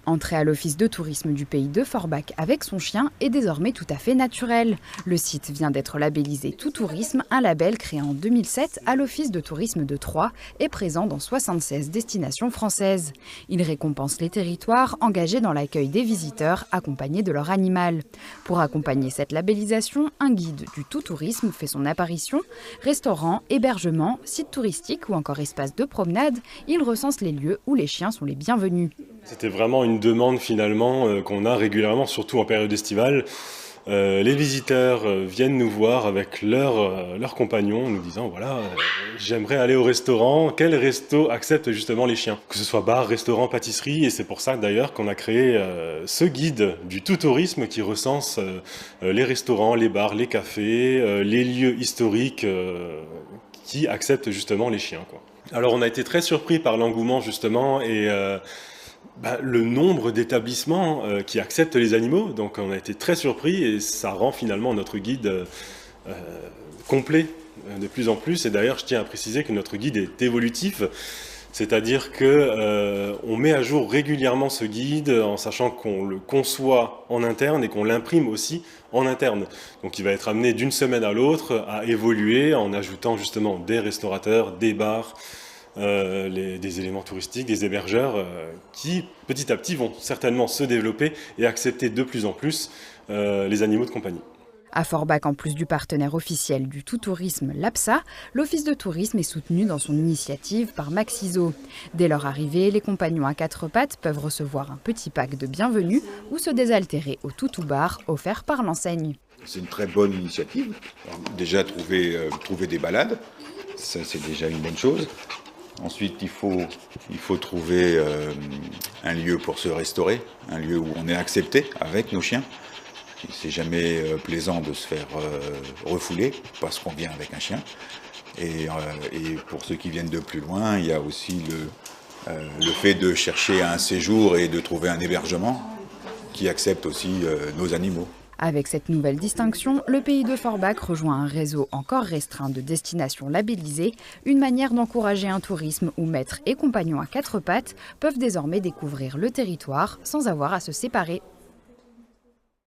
Entrer à l'office de tourisme du pays de Forbach avec son chien est désormais tout à fait naturel. Le site vient d'être labellisé Tout Tourisme, un label créé en 2007 à l'office de tourisme de Troyes et présent dans 76 destinations françaises. Il récompense les territoires engagés dans l'accueil des visiteurs accompagnés de leur animal. Pour accompagner cette labellisation, un guide du Tout Tourisme fait son apparition. Restaurants, hébergements, sites touristiques ou encore espaces de promenade, il recense les lieux où les chiens sont les bienvenus. C'était vraiment une demande finalement qu'on a régulièrement, surtout en période estivale. Les visiteurs viennent nous voir avec leurs compagnons, nous disant voilà, j'aimerais aller au restaurant. Quel resto accepte justement les chiens? Que ce soit bar, restaurant, pâtisserie, et c'est pour ça d'ailleurs qu'on a créé ce guide du tout tourisme qui recense les restaurants, les bars, les cafés, les lieux historiques qui acceptent justement les chiens, quoi. Alors on a été très surpris par l'engouement justement et le nombre d'établissements qui acceptent les animaux, donc on a été très surpris et ça rend finalement notre guide complet de plus en plus. Et d'ailleurs, je tiens à préciser que notre guide est évolutif, c'est-à-dire que on met à jour régulièrement ce guide en sachant qu'on le conçoit en interne et qu'on l'imprime aussi en interne. Donc il va être amené d'une semaine à l'autre à évoluer en ajoutant justement des restaurateurs, des bars, des éléments touristiques, des hébergeurs qui petit à petit vont certainement se développer et accepter de plus en plus les animaux de compagnie. À Forbach, en plus du partenaire officiel du Tout Tourisme, l'APSA, l'Office de tourisme est soutenu dans son initiative par Maxiso. Dès leur arrivée, les compagnons à quatre pattes peuvent recevoir un petit pack de bienvenue ou se désaltérer au Toutou Bar offert par l'enseigne. C'est une très bonne initiative. Déjà trouver des balades, ça c'est déjà une bonne chose. Ensuite, il faut trouver un lieu pour se restaurer, un lieu où on est accepté avec nos chiens. C'est jamais plaisant de se faire refouler parce qu'on vient avec un chien. Et pour ceux qui viennent de plus loin, il y a aussi le fait de chercher un séjour et de trouver un hébergement qui accepte aussi nos animaux. Avec cette nouvelle distinction, le pays de Forbach rejoint un réseau encore restreint de destinations labellisées, une manière d'encourager un tourisme où maîtres et compagnons à quatre pattes peuvent désormais découvrir le territoire sans avoir à se séparer.